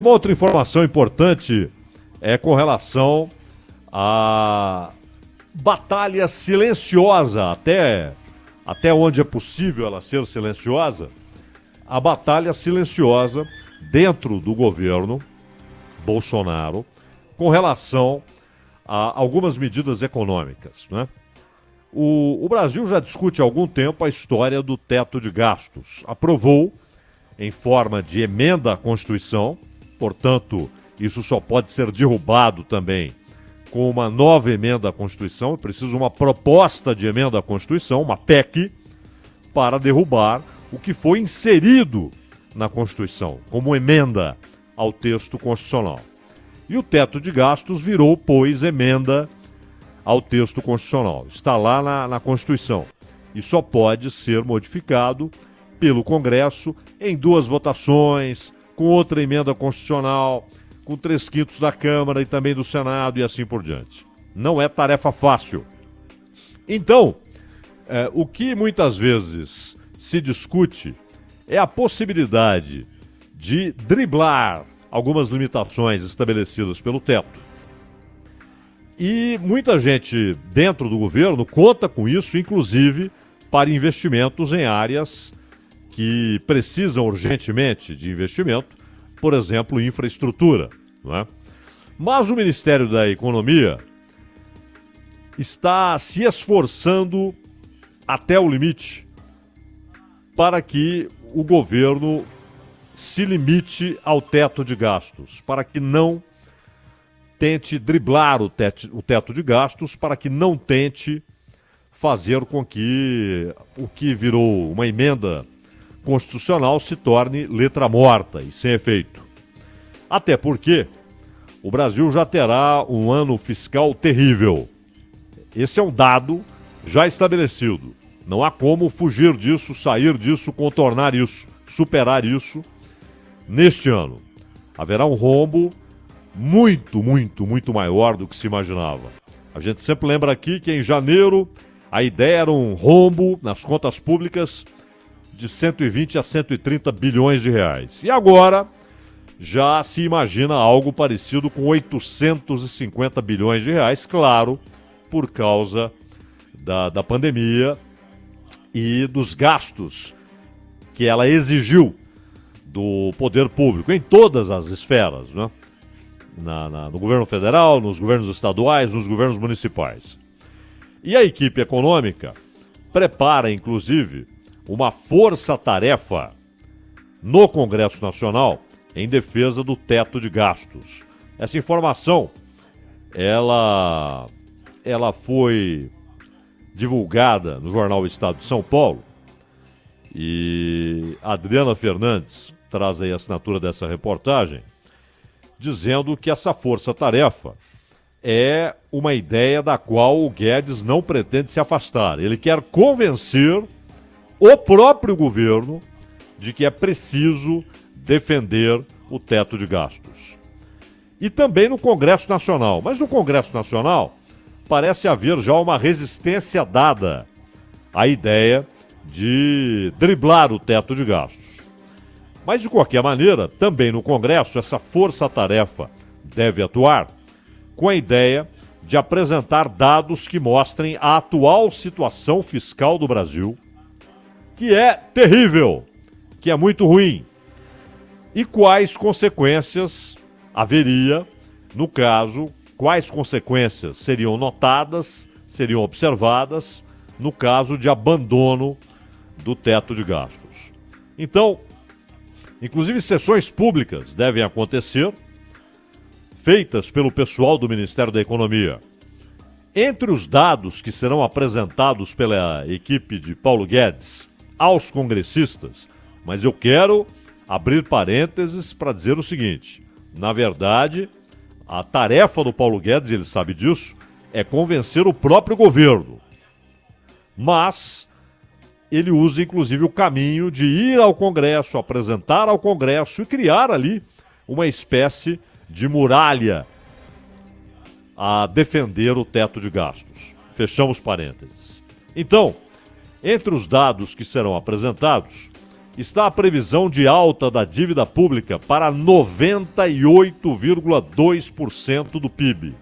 Uma outra informação importante é com relação à batalha silenciosa, até onde é possível ela ser silenciosa, a batalha silenciosa dentro do governo Bolsonaro com relação a algumas medidas econômicas, né? O Brasil já discute há algum tempo a história do teto de gastos. Aprovou em forma de emenda à Constituição. Portanto, isso só pode ser derrubado também com uma nova emenda à Constituição. Precisa uma proposta de emenda à Constituição, uma PEC, para derrubar o que foi inserido na Constituição, como emenda ao texto constitucional. E o teto de gastos virou, pois, emenda ao texto constitucional. Está lá na Constituição. E só pode ser modificado pelo Congresso em 2 votações, com outra emenda constitucional, com 3/5 da Câmara e também do Senado e assim por diante. Não é tarefa fácil. Então, o que muitas vezes se discute é a possibilidade de driblar algumas limitações estabelecidas pelo teto. E muita gente dentro do governo conta com isso, inclusive para investimentos em áreas que precisam urgentemente de investimento, por exemplo, infraestrutura, não é? Mas o Ministério da Economia está se esforçando até o limite para que o governo se limite ao teto de gastos, para que não tente driblar o teto de gastos, para que não tente fazer com que o que virou uma emenda constitucional se torne letra morta e sem efeito. Até porque o Brasil já terá um ano fiscal terrível. Esse é um dado já estabelecido. Não há como fugir disso, sair disso, contornar isso, superar isso neste ano. Haverá um rombo muito, muito, muito maior do que se imaginava. A gente sempre lembra aqui que em janeiro a ideia era um rombo nas contas públicas de 120 a 130 bilhões de reais. E agora já se imagina algo parecido com 850 bilhões de reais, claro, por causa da pandemia e dos gastos que ela exigiu do poder público, em todas as esferas, né? No governo federal, nos governos estaduais, nos governos municipais. E a equipe econômica prepara, inclusive, uma força-tarefa no Congresso Nacional em defesa do teto de gastos. Essa informação, ela foi divulgada no jornal Estado de São Paulo e a Adriana Fernandes traz aí a assinatura dessa reportagem, dizendo que essa força-tarefa é uma ideia da qual o Guedes não pretende se afastar. Ele quer convencer o próprio governo de que é preciso defender o teto de gastos. E também no Congresso Nacional. Mas no Congresso Nacional parece haver já uma resistência dada à ideia de driblar o teto de gastos. Mas, de qualquer maneira, também no Congresso, essa força-tarefa deve atuar com a ideia de apresentar dados que mostrem a atual situação fiscal do Brasil, que é terrível, que é muito ruim, e quais consequências haveria, no caso, quais consequências seriam notadas, seriam observadas, no caso de abandono do teto de gastos. Então, inclusive sessões públicas devem acontecer, feitas pelo pessoal do Ministério da Economia. Entre os dados que serão apresentados pela equipe de Paulo Guedes aos congressistas, mas eu quero abrir parênteses para dizer o seguinte: na verdade, a tarefa do Paulo Guedes, ele sabe disso, é convencer o próprio governo. Mas ele usa inclusive o caminho de ir ao Congresso, apresentar ao Congresso e criar ali uma espécie de muralha a defender o teto de gastos. Fechamos parênteses. Então, entre os dados que serão apresentados, está a previsão de alta da dívida pública para 98,2% do PIB,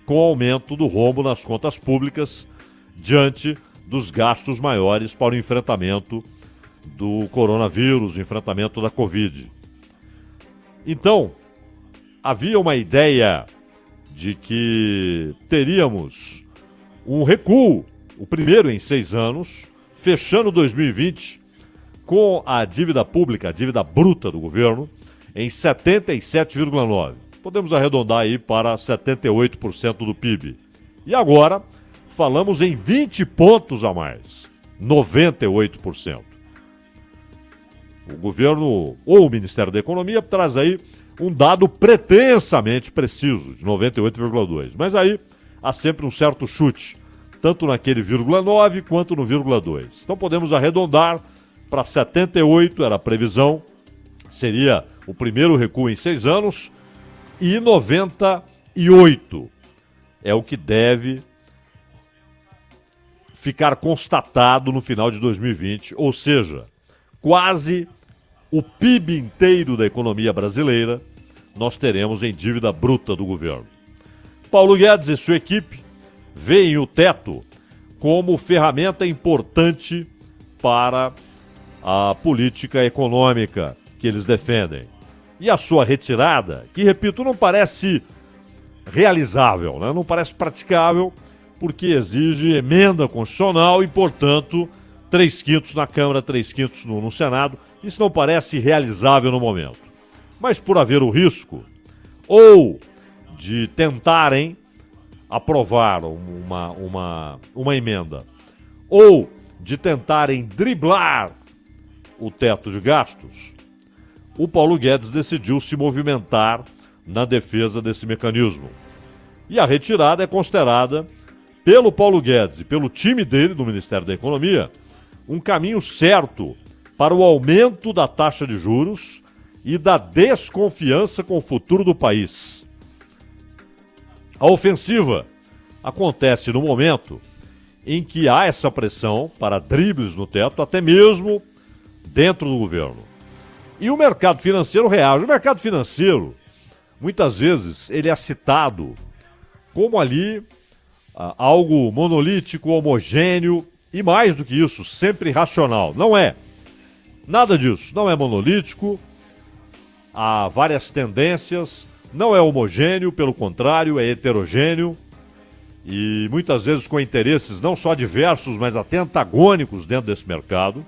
com aumento do rombo nas contas públicas diante dos gastos maiores para o enfrentamento do coronavírus, o enfrentamento da Covid. Então, havia uma ideia de que teríamos um recuo, o primeiro em 6 anos, fechando 2020 com a dívida pública, a dívida bruta do governo, em 77,9%. Podemos arredondar aí para 78% do PIB. E agora, falamos em 20 pontos a mais, 98%. O governo, ou o Ministério da Economia, traz aí um dado pretensamente preciso, de 98,2%. Mas aí há sempre um certo chute, tanto naquele 0,9 quanto no 0,2. Então podemos arredondar para 78, era a previsão, seria o primeiro recuo em 6 anos, e 98 é o que deve ficar constatado no final de 2020, ou seja, quase o PIB inteiro da economia brasileira nós teremos em dívida bruta do governo. Paulo Guedes e sua equipe veem o teto como ferramenta importante para a política econômica que eles defendem. E a sua retirada, que, repito, não parece realizável, né? Não parece praticável, porque exige emenda constitucional e, portanto, 3/5 na Câmara, 3/5 no Senado. Isso não parece realizável no momento. Mas por haver o risco, ou de tentarem aprovar uma emenda, ou de tentarem driblar o teto de gastos, o Paulo Guedes decidiu se movimentar na defesa desse mecanismo. E a retirada é considerada, pelo Paulo Guedes e pelo time dele do Ministério da Economia, um caminho certo para o aumento da taxa de juros e da desconfiança com o futuro do país. A ofensiva acontece no momento em que há essa pressão para dribles no teto, até mesmo dentro do governo. E o mercado financeiro reage. O mercado financeiro, muitas vezes, ele é citado como ali algo monolítico, homogêneo e, mais do que isso, sempre racional. Não é. Nada disso. Não é monolítico, há várias tendências, não é homogêneo, pelo contrário, é heterogêneo e muitas vezes com interesses não só diversos, mas até antagônicos dentro desse mercado,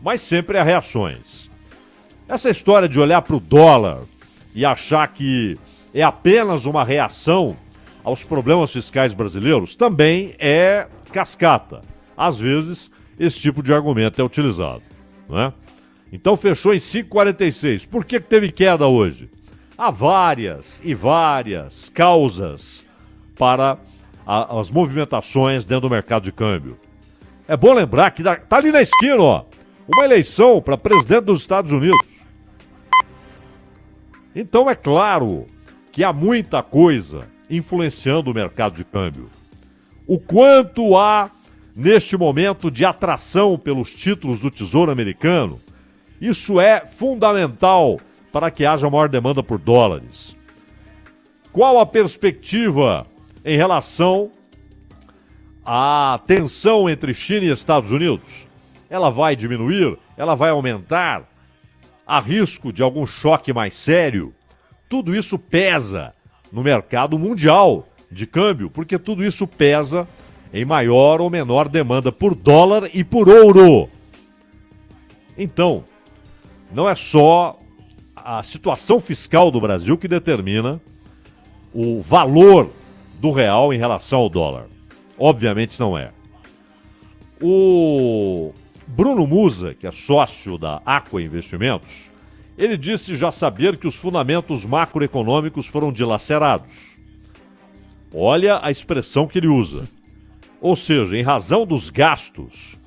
mas sempre há reações. Essa história de olhar para o dólar e achar que é apenas uma reação aos problemas fiscais brasileiros também é cascata. Às vezes, esse tipo de argumento é utilizado, não é? Então fechou em 5,46. Por que teve queda hoje? Há várias e várias causas para as movimentações dentro do mercado de câmbio. É bom lembrar que tá ali na esquina, ó, uma eleição para presidente dos Estados Unidos. Então é claro que há muita coisa influenciando o mercado de câmbio. O quanto há, neste momento, de atração pelos títulos do Tesouro Americano, isso é fundamental para que haja maior demanda por dólares. Qual a perspectiva em relação à tensão entre China e Estados Unidos? Ela vai diminuir? Ela vai aumentar? Há risco de algum choque mais sério? Tudo isso pesa no mercado mundial de câmbio, porque tudo isso pesa em maior ou menor demanda por dólar e por ouro. Então, não é só a situação fiscal do Brasil que determina o valor do real em relação ao dólar. Obviamente isso não é. O Bruno Musa, que é sócio da Aqua Investimentos, ele disse já saber que os fundamentos macroeconômicos foram dilacerados. Olha a expressão que ele usa. Ou seja, em razão dos gastos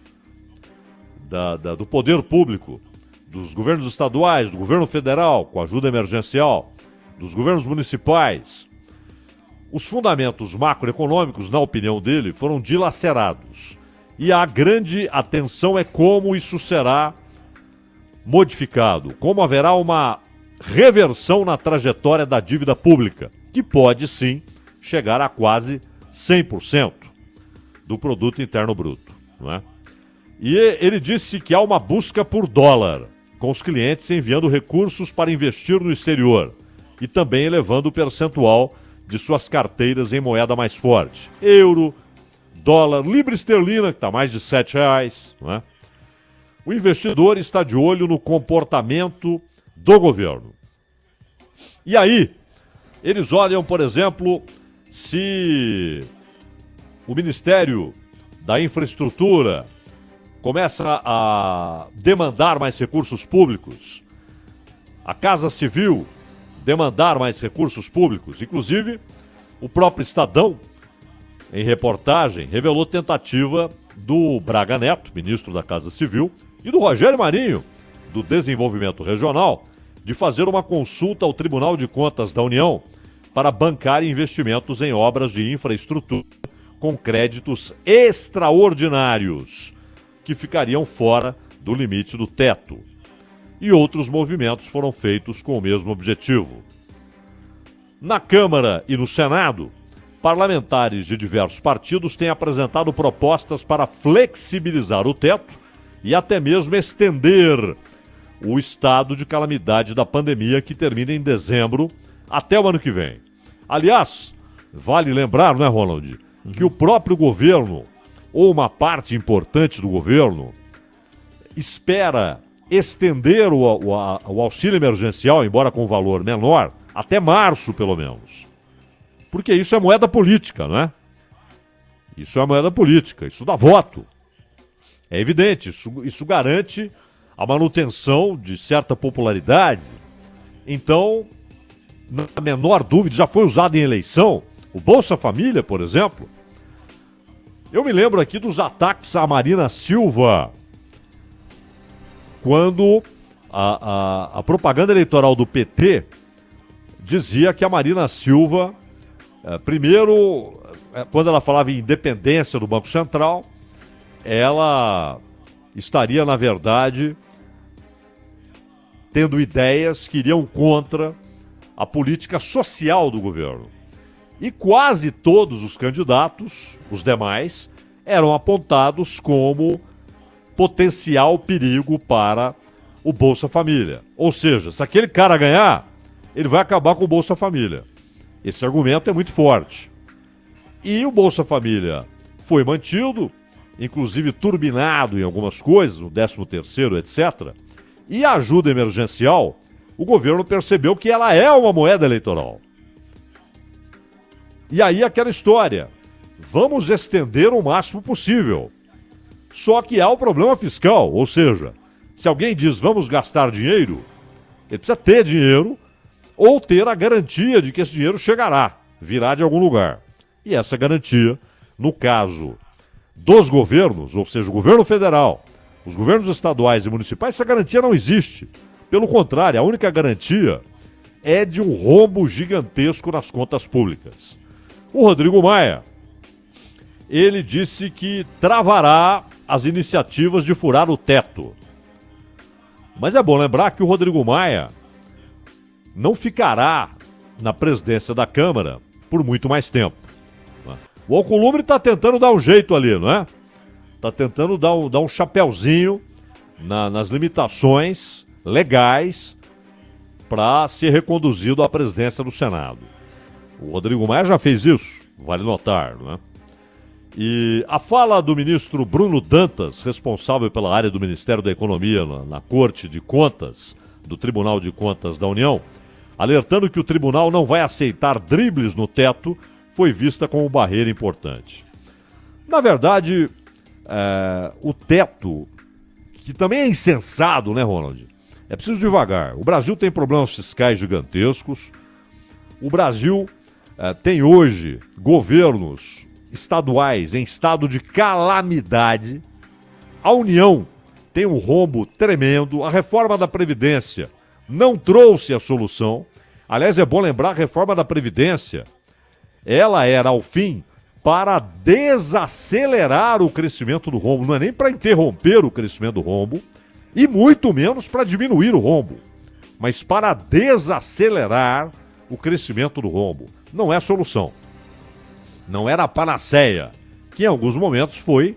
do poder público, dos governos estaduais, do governo federal, com ajuda emergencial, dos governos municipais, os fundamentos macroeconômicos, na opinião dele, foram dilacerados. E a grande atenção é como isso será modificado, como haverá uma reversão na trajetória da dívida pública, que pode sim chegar a quase 100% do produto interno bruto, não é? E ele disse que há uma busca por dólar, com os clientes enviando recursos para investir no exterior e também elevando o percentual de suas carteiras em moeda mais forte. Euro, dólar, libra esterlina, que está mais de R$7, não é? O investidor está de olho no comportamento do governo. E aí, eles olham, por exemplo, se o Ministério da Infraestrutura começa a demandar mais recursos públicos, a Casa Civil demandar mais recursos públicos. Inclusive, o próprio Estadão, em reportagem, revelou tentativa do Braga Neto, ministro da Casa Civil, e do Rogério Marinho, do Desenvolvimento Regional, de fazer uma consulta ao Tribunal de Contas da União para bancar investimentos em obras de infraestrutura com créditos extraordinários, que ficariam fora do limite do teto. E outros movimentos foram feitos com o mesmo objetivo. Na Câmara e no Senado, parlamentares de diversos partidos têm apresentado propostas para flexibilizar o teto e até mesmo estender o estado de calamidade da pandemia, que termina em dezembro, até o ano que vem. Aliás, vale lembrar, não é, Ronald, que o próprio governo, ou uma parte importante do governo, espera estender o auxílio emergencial, embora com valor menor, até março, pelo menos. Porque isso é moeda política, não é? Isso é moeda política, isso dá voto. É evidente, isso garante a manutenção de certa popularidade. Então, na menor dúvida, já foi usado em eleição. O Bolsa Família, por exemplo. Eu me lembro aqui dos ataques à Marina Silva, quando a propaganda eleitoral do PT dizia que a Marina Silva, primeiro, quando ela falava em independência do Banco Central, ela estaria, na verdade, tendo ideias que iriam contra a política social do governo. E quase todos os candidatos, os demais, eram apontados como potencial perigo para o Bolsa Família. Ou seja, se aquele cara ganhar, ele vai acabar com o Bolsa Família. Esse argumento é muito forte. E o Bolsa Família foi mantido, inclusive turbinado em algumas coisas, no 13º, etc. E a ajuda emergencial, o governo percebeu que ela é uma moeda eleitoral. E aí aquela história, vamos estender o máximo possível. Só que há o problema fiscal, ou seja, se alguém diz vamos gastar dinheiro, ele precisa ter dinheiro ou ter a garantia de que esse dinheiro chegará, virá de algum lugar. E essa garantia, no caso dos governos, ou seja, o governo federal, os governos estaduais e municipais, essa garantia não existe. Pelo contrário, a única garantia é de um rombo gigantesco nas contas públicas. O Rodrigo Maia, ele disse que travará as iniciativas de furar o teto. Mas é bom lembrar que o Rodrigo Maia não ficará na presidência da Câmara por muito mais tempo. O Alcolumbre está tentando dar um jeito ali, não é? Está tentando dar um chapéuzinho nas limitações legais para ser reconduzido à presidência do Senado. O Rodrigo Maia já fez isso, vale notar, não é? E a fala do ministro Bruno Dantas, responsável pela área do Ministério da Economia na Corte de Contas do Tribunal de Contas da União, alertando que o tribunal não vai aceitar dribles no teto, foi vista como barreira importante. Na verdade, o teto, que também é insensado, né, Ronald? É preciso devagar. O Brasil tem problemas fiscais gigantescos. O Brasil tem hoje governos estaduais em estado de calamidade. A União tem um rombo tremendo. A reforma da Previdência não trouxe a solução. Aliás, é bom lembrar, a reforma da Previdência, ela era, ao fim, para desacelerar o crescimento do rombo. Não é nem para interromper o crescimento do rombo. E muito menos para diminuir o rombo, mas para desacelerar o crescimento do rombo. Não é solução. Não era a panaceia, que em alguns momentos foi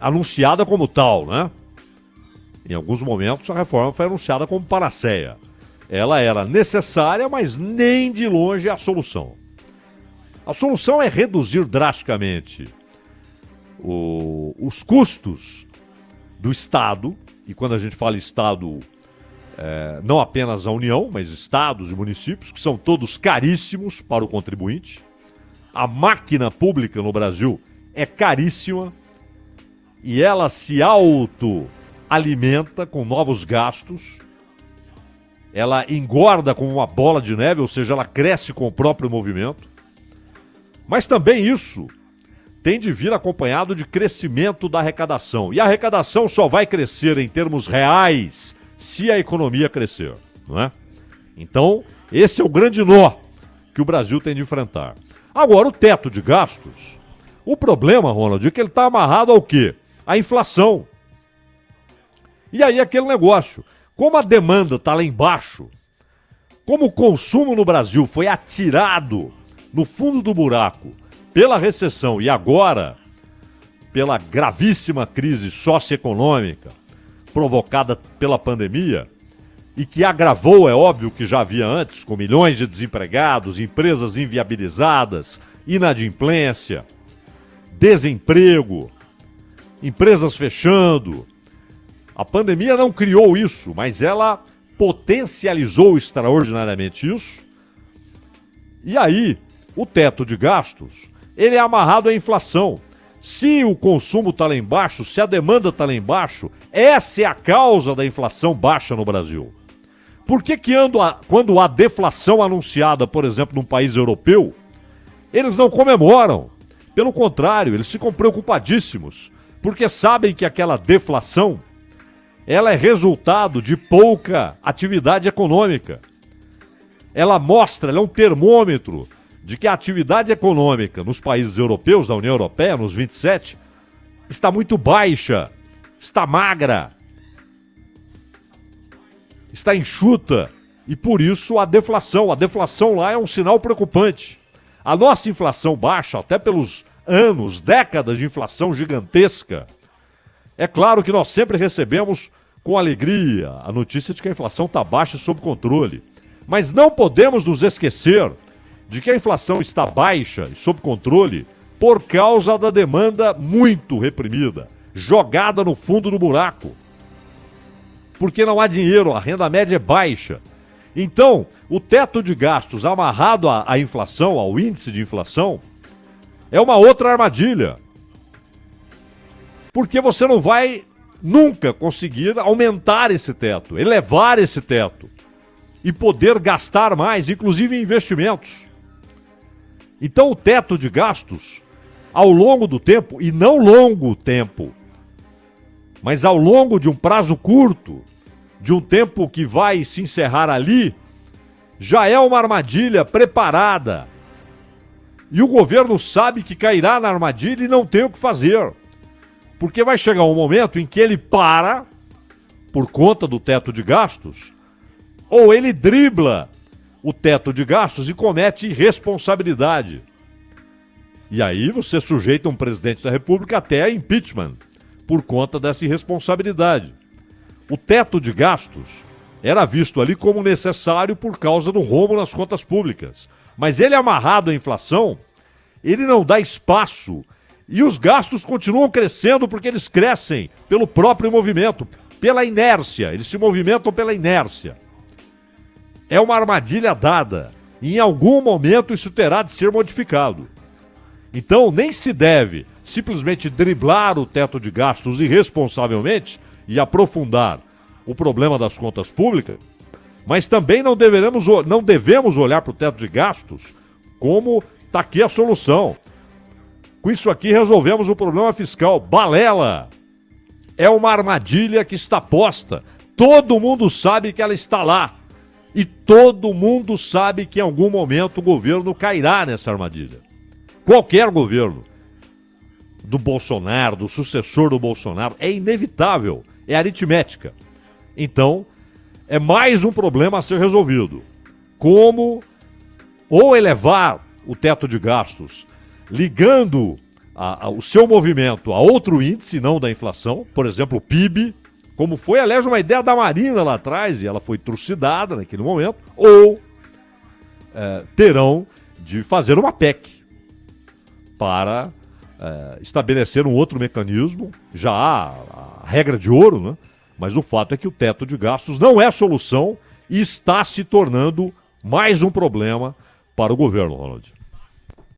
anunciada como tal, né? Em alguns momentos a reforma foi anunciada como panaceia. Ela era necessária, mas nem de longe é a solução. A solução é reduzir drasticamente os custos do Estado, e quando a gente fala Estado, não apenas a União, mas estados e municípios, que são todos caríssimos para o contribuinte. A máquina pública no Brasil é caríssima e ela se autoalimenta com novos gastos. Ela engorda como uma bola de neve, ou seja, ela cresce com o próprio movimento. Mas também isso tem de vir acompanhado de crescimento da arrecadação. E a arrecadação só vai crescer em termos reais se a economia crescer, não é? Então, esse é o grande nó que o Brasil tem de enfrentar. Agora, o teto de gastos, o problema, Ronald, é que ele está amarrado ao quê? À inflação. E aí aquele negócio, como a demanda está lá embaixo, como o consumo no Brasil foi atirado no fundo do buraco pela recessão e agora pela gravíssima crise socioeconômica provocada pela pandemia e que agravou, é óbvio que já havia antes, com milhões de desempregados, empresas inviabilizadas, inadimplência, desemprego, empresas fechando. A pandemia não criou isso, mas ela potencializou extraordinariamente isso. E aí, o teto de gastos, ele é amarrado à inflação. Se o consumo está lá embaixo, se a demanda está lá embaixo, essa é a causa da inflação baixa no Brasil. Por que quando há deflação anunciada, por exemplo, num país europeu, eles não comemoram? Pelo contrário, eles ficam preocupadíssimos, porque sabem que aquela deflação, ela é resultado de pouca atividade econômica. Ela é um termômetro de que a atividade econômica nos países europeus, da União Europeia, nos 27, está muito baixa, está magra, está enxuta, e por isso a deflação lá é um sinal preocupante. A nossa inflação baixa, até pelos anos, décadas de inflação gigantesca, é claro que nós sempre recebemos com alegria a notícia de que a inflação está baixa e sob controle, mas não podemos nos esquecer de que a inflação está baixa e sob controle por causa da demanda muito reprimida, jogada no fundo do buraco. Porque não há dinheiro, a renda média é baixa. Então, o teto de gastos amarrado à inflação, ao índice de inflação, é uma outra armadilha. Porque você não vai nunca conseguir aumentar esse teto, elevar esse teto e poder gastar mais, inclusive em investimentos. Então o teto de gastos, ao longo do tempo, e não longo tempo, mas ao longo de um prazo curto, de um tempo que vai se encerrar ali, já é uma armadilha preparada. E o governo sabe que cairá na armadilha e não tem o que fazer. Porque vai chegar um momento em que ele para, por conta do teto de gastos, ou ele dribla o teto de gastos e comete irresponsabilidade. E aí você sujeita um presidente da República até a impeachment por conta dessa irresponsabilidade. O teto de gastos era visto ali como necessário por causa do rombo nas contas públicas. Mas ele amarrado à inflação, ele não dá espaço e os gastos continuam crescendo porque eles crescem pelo próprio movimento, pela inércia, eles se movimentam pela inércia. É uma armadilha dada e em algum momento isso terá de ser modificado. Então nem se deve simplesmente driblar o teto de gastos irresponsavelmente e aprofundar o problema das contas públicas, mas também não devemos olhar para o teto de gastos como está aqui a solução. Com isso aqui resolvemos o problema fiscal. Balela! É uma armadilha que está posta. Todo mundo sabe que ela está lá. E todo mundo sabe que em algum momento o governo cairá nessa armadilha. Qualquer governo. Do Bolsonaro, do sucessor do Bolsonaro. É inevitável. é aritmética. Então, é mais um problema a ser resolvido. Como ou elevar o teto de gastos, ligando o seu movimento a outro índice, não da inflação, por exemplo, o PIB, como foi, aliás, uma ideia da Marina lá atrás, e ela foi trucidada naquele momento, ou terão de fazer uma PEC para estabelecer um outro mecanismo. Já há a regra de ouro, né? Mas o fato é que o teto de gastos não é solução e está se tornando mais um problema para o governo, Ronald.